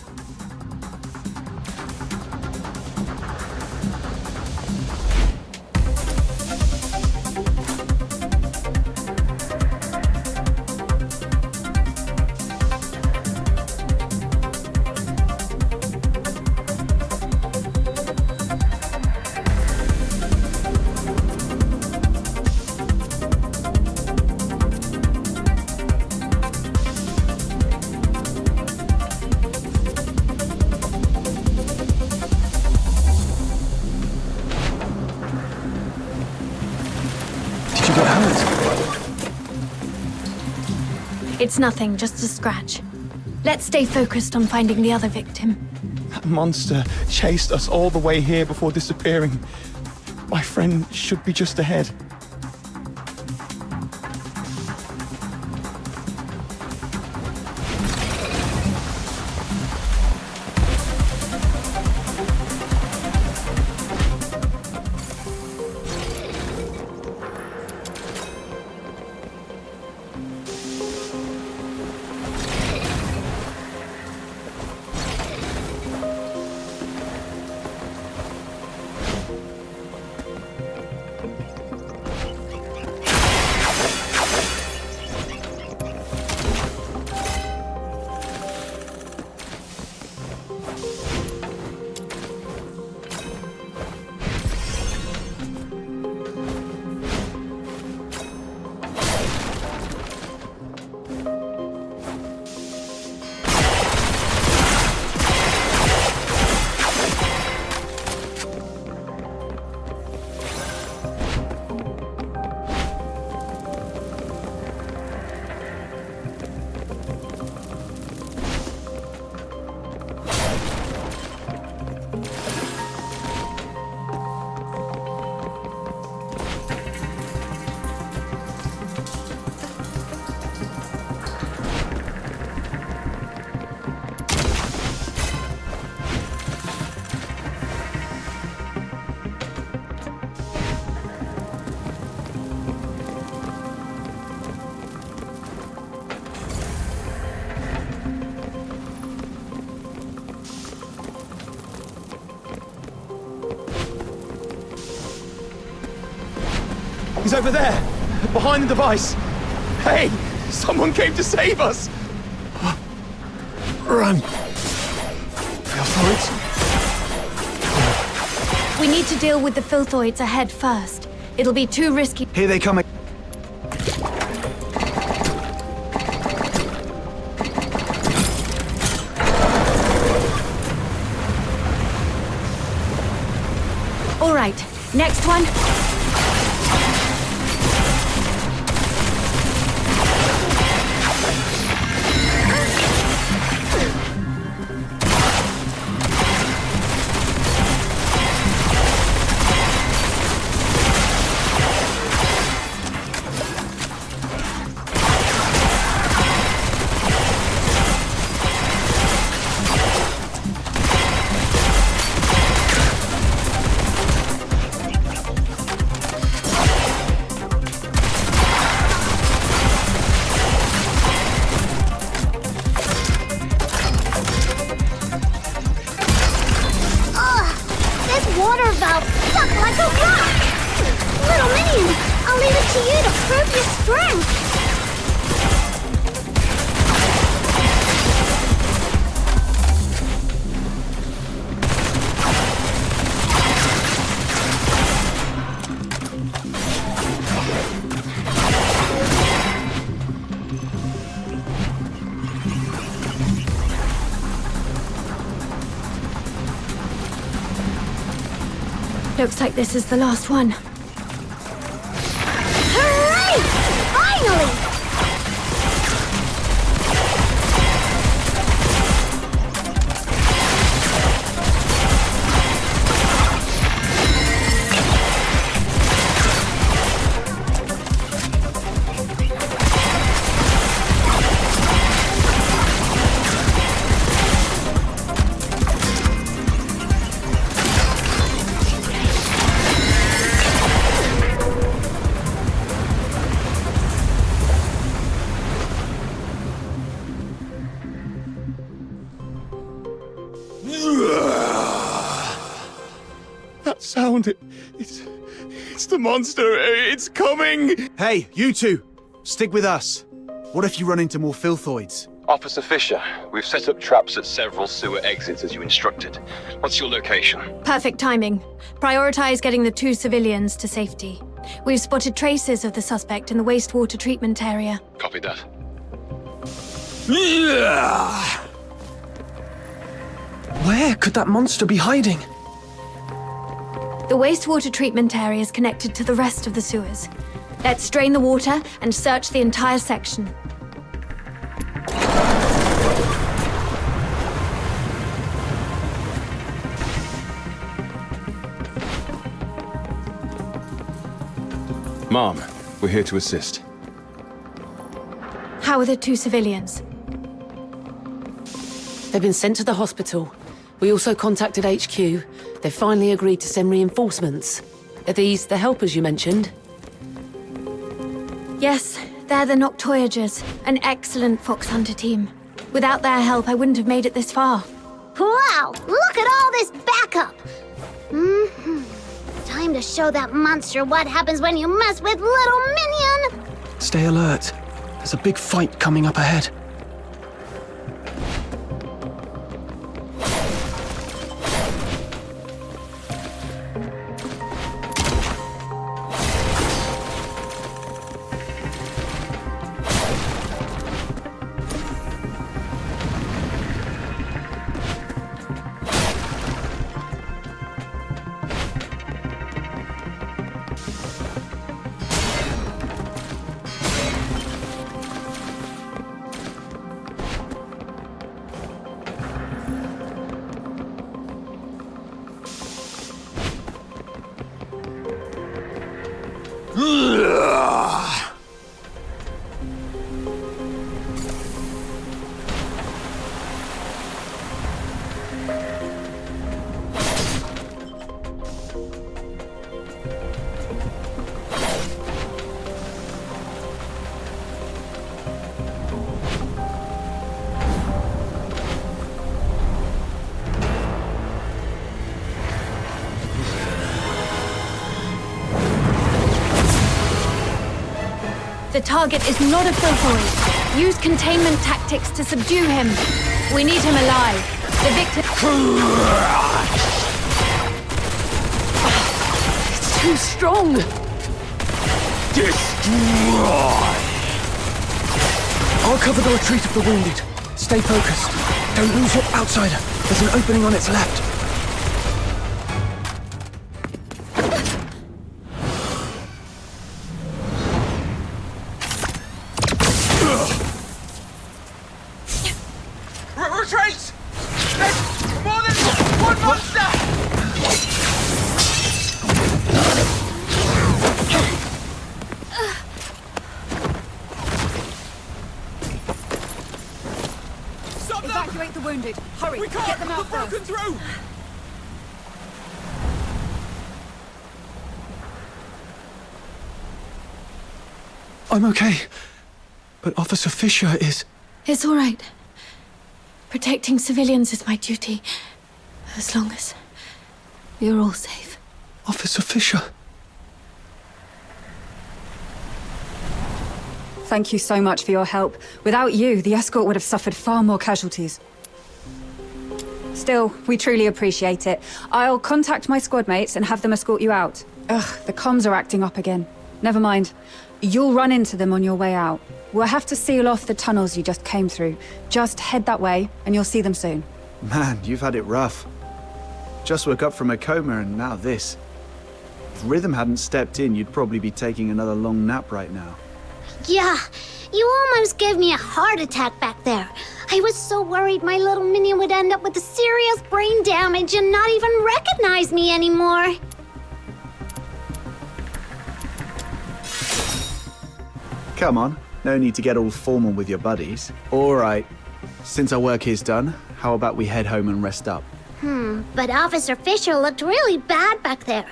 It's nothing, just a scratch. Let's stay focused on finding the other victim. That monster chased us all the way here before disappearing. My friend should be just ahead. He's over there, behind the device. Hey, someone came to save us. Run. Filthoids? We need to deal with the filthoids ahead first. It'll be too risky. Here they come. All right, next one. Water valve stuck like a rock! Little minion, I'll leave it to you to prove your strength! Looks like this is the last one. Hooray! Finally! That sound, it's the monster. It's coming. Hey, you two, stick with us. What if you run into more filthoids? Officer Fisher, we've set up traps at several sewer exits as you instructed. What's your location? Perfect timing. Prioritize getting the 2 civilians to safety. We've spotted traces of the suspect in the wastewater treatment area. Copy that. Where could that monster be hiding? The wastewater treatment area is connected to the rest of the sewers. Let's drain the water and search the entire section. Mom, we're here to assist. How are the 2 civilians? They've been sent to the hospital. We also contacted HQ. They finally agreed to send reinforcements. Are these the helpers you mentioned? Yes, they're the Noctoyagers, an excellent fox hunter team. Without their help, I wouldn't have made it this far. Wow! Look at all this backup! Time to show that monster what happens when you mess with little minion! Stay alert. There's a big fight coming up ahead. The target is not a filthoid. Use containment tactics to subdue him. We need him alive. The victim... It's too strong! Destroy! I'll cover the retreat of the wounded. Stay focused. Don't lose your outsider. There's an opening on its left. Retreat! There's more than one monster! Stop them! Evacuate the wounded. Hurry, We can't! get them out They've broken first. through! I'm okay. But Officer Fisher is... It's all right. Protecting civilians is my duty. As long as you're all safe. Officer Fisher? Thank you so much for your help. Without you, the escort would have suffered far more casualties. Still, we truly appreciate it. I'll contact my squad mates and have them escort you out. Ugh, the comms are acting up again. Never mind. You'll run into them on your way out. We'll have to seal off the tunnels you just came through. Just head that way, and you'll see them soon. Man, you've had it rough. Just woke up from a coma and now this. If Rhythm hadn't stepped in, you'd probably be taking another long nap right now. Yeah, you almost gave me a heart attack back there. I was so worried my little minion would end up with serious brain damage and not even recognize me anymore. Come on, no need to get all formal with your buddies. All right, since our work here's done, how about we head home and rest up? But Officer Fisher looked really bad back there.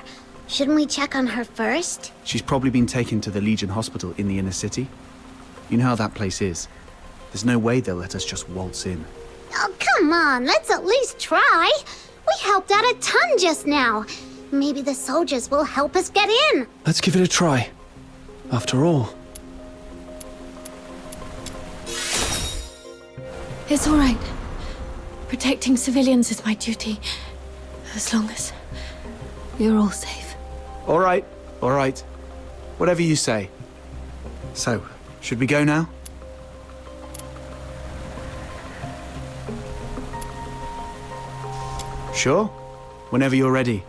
Shouldn't we check on her first? She's probably been taken to the Legion Hospital in the inner city. You know how that place is. There's no way they'll let us just waltz in. Oh, come on, let's at least try. We helped out a ton just now. Maybe the soldiers will help us get in. Let's give it a try. After all. It's all right. Protecting civilians is my duty. As long as you're all safe. All right. Whatever you say. So, should we go now? Sure. Whenever you're ready.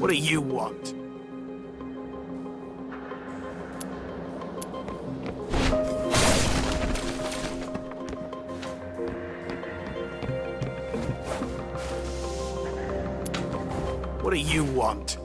What do you want? What do you want?